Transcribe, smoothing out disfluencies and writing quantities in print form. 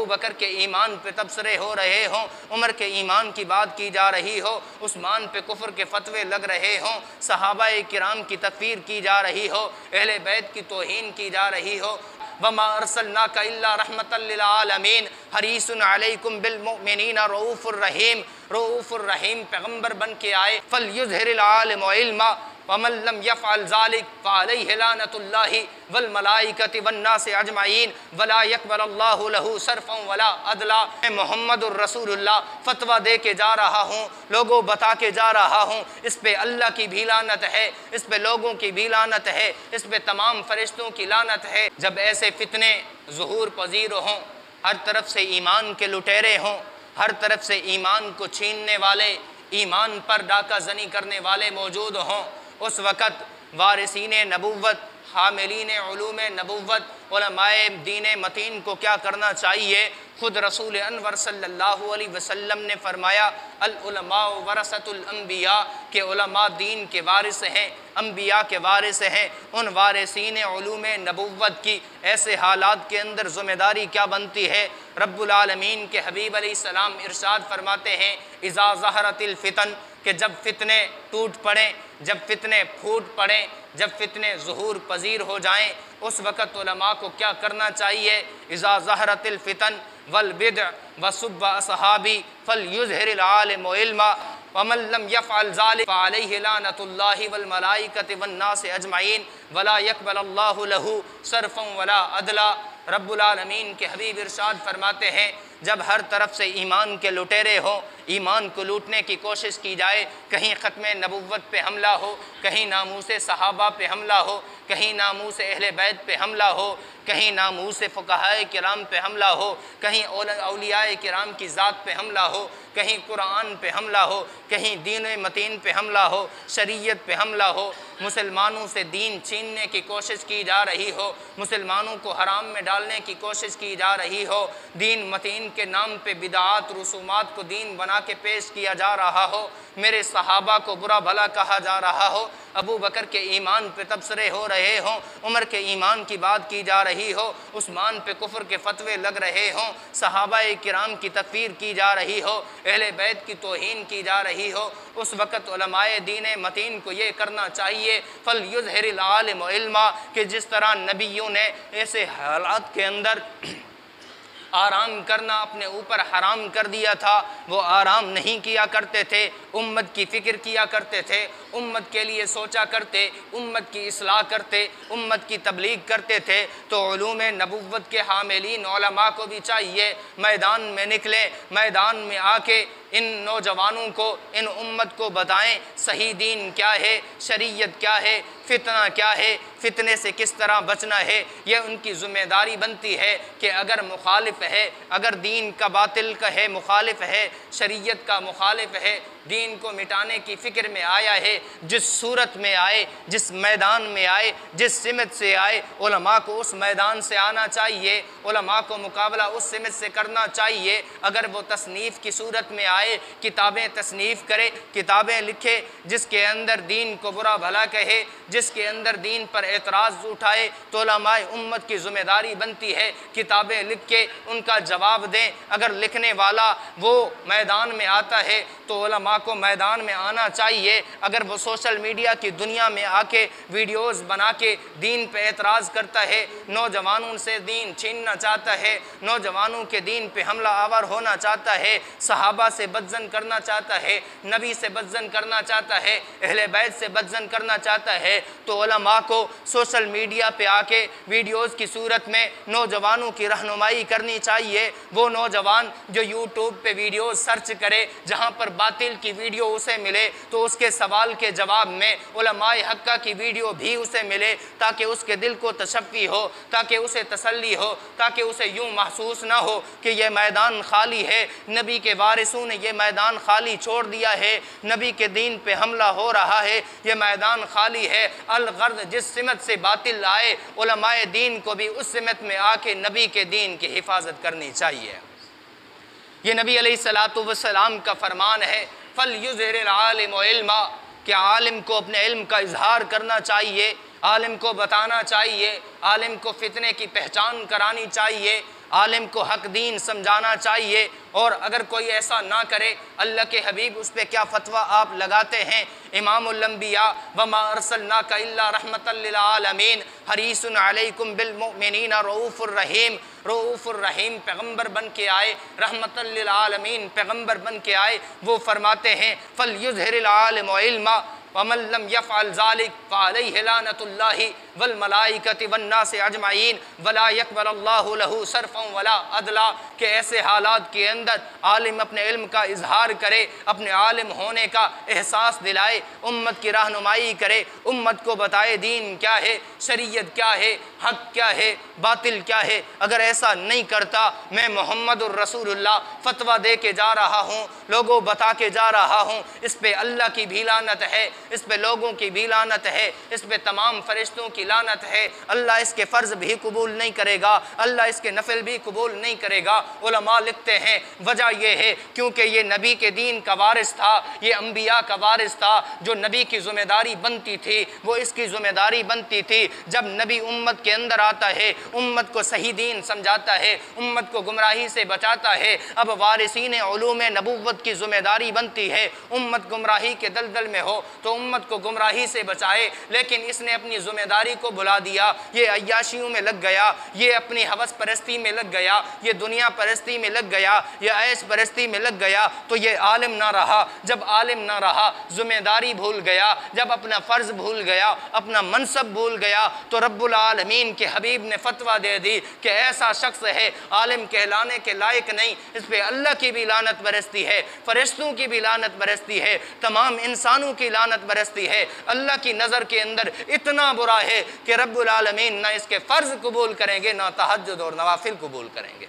بکر کے ایمان پہ تبصرے ہو رہے ہوں، عمر کے ایمان کی بات کی جا رہی ہو، عثمان پہ کفر کے فتوے لگ رہے ہوں، صحابہ کرام کی تکفیر کی جا رہی ہو، اہل بیت کی توہین کی جا رہی ہو۔ وَمَا أَرْسَلْنَاكَ إِلَّا رَحْمَةً لِلْعَالَمِينَ حَرِيصٌ عَلَيْكُمْ بِالْمُؤْمِنِينَ رؤوف الرحیم، رؤوف الرحیم پیغمبر بن کے آئے۔ فَلْيُظْهِرِ الْعَالِمُ عِلْمًا وَمَن لَّمْ يَفْعَلْ ذَلِكَ فَعَلَيْهِ لَعْنَةُ اللَّهِ وَالْمَلَائِكَةِ وَالنَّاسِ أَجْمَعِينَ وَلَا يَقْبَلُ اللَّهُ لَهُ صَرْفًا وَلَا عَدْلًا۔ میں محمد الرسول اللہ فتویٰ دے کے جا رہا ہوں، لوگوں بتا کے جا رہا ہوں، اس پہ اللہ کی بھی لعنت ہے، اس پہ لوگوں کی بھی لعنت ہے، اس پہ تمام فرشتوں کی لعنت ہے۔ جب ایسے فتنے ظہور پذیر ہوں، ہر طرف سے ایمان کے لٹیرے ہوں، ہر طرف سے ایمان کو چھیننے والے، ایمان پر ڈاکہ زنی کرنے والے موجود ہوں، اس وقت وارثین نبوت، حاملین علوم نبوت، علماء دین متین کو کیا کرنا چاہیے؟ خود رسول انور صلی اللہ علیہ وسلم نے فرمایا العلماء ورثۃ الانبیاء، کہ علماء دین کے وارث ہیں، انبیاء کے وارث ہیں۔ ان وارثین علوم نبوت کی ایسے حالات کے اندر ذمہ داری کیا بنتی ہے؟ رب العالمین کے حبیب علیہ السلام ارشاد فرماتے ہیں اذا ظہرت الفتن، کہ جب فتنے ٹوٹ پڑیں، جب فتنے پھوٹ پڑیں، جب فتنے ظہور پذیر ہو جائیں، اس وقت علماء کو کیا کرنا چاہیے؟ اذا ظہرت الفتن والبدع وسب اصحابی فلیظہر العالم علما ومن لم يفعل ذلك فعليه لعنة الله والملائكة والناس اجمعین ولا يقبل الله له صرفا ولا عدلا۔ رب العالمین کے حبیب ارشاد فرماتے ہیں جب ہر طرف سے ایمان کے لٹیرے ہوں، ایمان کو لوٹنے کی کوشش کی جائے، کہیں ختم نبوت پہ حملہ ہو، کہیں ناموس صحابہ پہ حملہ ہو، کہیں ناموس اہل بیت پہ حملہ ہو، کہیں ناموس فقہائے کرام پہ حملہ ہو، کہیں اولیاء کرام کی ذات پہ حملہ ہو، کہیں قرآن پہ حملہ ہو، کہیں دین متین پہ حملہ ہو، شریعت پہ حملہ ہو، مسلمانوں سے دین چھیننے کی کوشش کی جا رہی ہو، مسلمانوں کو حرام میں ڈالنے کی کوشش کی جا رہی ہو، دین متین کے نام پہ بدعات رسومات کو دین بنا کے پیش کیا جا رہا ہو، میرے صحابہ کو برا بھلا کہا جا رہا ہو، ابو بکر کے ایمان پہ تبصرے ہو رہے ہوں، عمر کے ایمان کی بات کی جا رہی ہو، عثمان پہ کفر کے فتوے لگ رہے ہوں، صحابہ کرام کی تکفیر کی جا رہی ہو، اہل بیت کی توہین کی جا رہی ہو، اس وقت علماء دین متین کو یہ کرنا چاہیے فَلْيُظْهِرِ الْعَالِمُ عِلْمًا، کہ جس طرح نبیوں نے ایسے حالات کے اندر آرام کرنا اپنے اوپر حرام کر دیا تھا، وہ آرام نہیں کیا کرتے تھے، امت کی فکر کیا کرتے تھے، امت کے لیے سوچا کرتے، امت کی اصلاح کرتے، امت کی تبلیغ کرتے تھے، تو علوم نبوت کے حاملین علماء کو بھی چاہیے میدان میں نکلیں، میدان میں آ کے ان نوجوانوں کو، ان امت کو بتائیں صحیح دین کیا ہے، شریعت کیا ہے، فتنہ کیا ہے، فتنے سے کس طرح بچنا ہے۔ یہ ان کی ذمہ داری بنتی ہے کہ اگر مخالف ہے، اگر دین کا باطل کا ہے مخالف ہے، شریعت کا مخالف ہے، دین کو مٹانے کی فکر میں آیا ہے، جس صورت میں آئے، جس میدان میں آئے، جس سمت سے آئے، علماء کو اس میدان سے آنا چاہیے، علماء کو مقابلہ اس سمت سے کرنا چاہیے۔ اگر وہ تصنیف کی صورت میں آئے، کتابیں تصنیف کرے، کتابیں لکھے، جس کے اندر دین کو برا بھلا کہے، جس کے اندر دین پر اعتراض اٹھائے، تو علماء امت کی ذمہ داری بنتی ہے کتابیں لکھ کے ان کا جواب دیں۔ اگر لکھنے والا وہ میدان میں آتا ہے تو علماء کو میدان میں آنا چاہیے۔ اگر وہ سوشل میڈیا کی دنیا میں آ کے ویڈیوز بنا کے دین پہ اعتراض کرتا ہے، نوجوانوں سے دین چھیننا چاہتا ہے، نوجوانوں کے دین پہ حملہ آور ہونا چاہتا ہے، صحابہ سے بدزن کرنا چاہتا ہے، نبی سے بدزن کرنا چاہتا ہے، اہل بیت سے بدزن کرنا چاہتا ہے، تو علماء کو سوشل میڈیا پہ آ کے ویڈیوز کی صورت میں نوجوانوں کی رہنمائی کرنی چاہیے۔ وہ نوجوان جو یوٹیوب پہ ویڈیوز سرچ کرے، جہاں پر باطل کی ویڈیو اسے ملے تو اس کے سوال کے جواب میں علماء حقہ کی ویڈیو بھی اسے ملے، تاکہ اس کے دل کو تشفی ہو، تاکہ اسے تسلی ہو، تاکہ اسے یوں محسوس نہ ہو کہ یہ میدان خالی ہے، نبی کے وارثوں نے یہ میدان خالی چھوڑ دیا ہے، نبی کے دین پہ حملہ ہو رہا ہے، یہ میدان خالی ہے۔ الغرض جس سمت سے باطل آئے، علماء دین کو بھی اس سمت میں آ کے نبی کے دین کی حفاظت کرنی چاہیے۔ یہ نبی علیہ السلام کا فرمان ہے فَلْيُظْهِرِ الْعَالِمُ عِلْمًا، کہ عالم کو اپنے علم کا اظہار کرنا چاہیے، عالم کو بتانا چاہیے، عالم کو فتنے کی پہچان کرانی چاہیے، عالم کو حق دین سمجھانا چاہیے، اور اگر کوئی ایسا نہ کرے اللہ کے حبیب اس پہ کیا فتویٰ آپ لگاتے ہیں؟ امام الانبیاء وما ارسلناک الا رحمتا للعالمین حریص علیکم بالمؤمنین رؤوف الرحیم، رؤوف الرحیم پیغمبر بن کے آئے، رحمتا للعالمین پیغمبر بن کے آئے، وہ فرماتے ہیں فَلْيُظْهِرِ الْعَالِمُ عِلْمًا وَمَنْ لَمْ يَفْعَلْ ذَلِكَ فَعَلَيْهِ لَعْنَةُ اللَّهِ وَالْمَلَائِكَةِ وَالنَّاسِ أَجْمَعِينَ وَلَا يَقْبَلُ اللَّهُ لَهُ صَرْفًا وَلَا عَدْلًا، کہ ایسے حالات کے اندر عالم اپنے علم کا اظہار کرے، اپنے عالم ہونے کا احساس دلائے، امت کی رہنمائی کرے، امت کو بتائے دین کیا ہے، شریعت کیا ہے، حق کیا ہے، باطل کیا ہے۔ اگر ایسا نہیں کرتا، میں محمد الرسول اللہ فتویٰ دے کے جا رہا ہوں، لوگوں بتا کے جا رہا ہوں، اس پہ اللہ کی بھی لعنت ہے، اس پہ لوگوں کی بھی لعنت ہے، اس پہ تمام فرشتوں کی لعنت ہے۔ اللہ اس کے فرض بھی قبول نہیں کرے گا، اللہ اس کے نفل بھی قبول نہیں کرے گا۔ علماء لکھتے ہیں وجہ یہ ہے کیونکہ یہ نبی کے دین کا وارث تھا، یہ انبیاء کا وارث تھا، جو نبی کی ذمہ داری بنتی تھی وہ اس کی ذمہ داری بنتی تھی۔ جب نبی امت کے اندر آتا ہے، امت کو صحیح دین سمجھاتا ہے، امت کو گمراہی سے بچاتا ہے، اب وارثین علوم نبوت کی ذمہ داری بنتی ہے، امت گمراہی کے دلدل میں ہو تو امت کو گمراہی سے بچائے، لیکن اس نے اپنی ذمہ داری کو بھلا دیا، یہ عیاشیوں میں لگ گیا، یہ اپنی حوث پرستی میں لگ گیا، یہ دنیا پرستی میں لگ گیا، یہ عیش پرستی میں لگ گیا، تو یہ عالم نہ رہا۔ جب عالم نہ رہا، ذمہ داری بھول گیا، جب اپنا فرض بھول گیا، اپنا منصب بھول گیا، تو رب العالمین کے حبیب نے فتویٰ دے دی کہ ایسا شخص ہے عالم کہلانے کے لائق نہیں، اس پہ اللہ کی بھی لعنت برستی ہے، فرشتوں کی بھی لعنت برستی ہے، تمام انسانوں کی لعنت برستی ہے۔ اللہ کی نظر کے اندر اتنا برا ہے کہ رب العالمین نہ اس کے فرض قبول کریں گے، نہ تہجد اور نوافل قبول کریں گے۔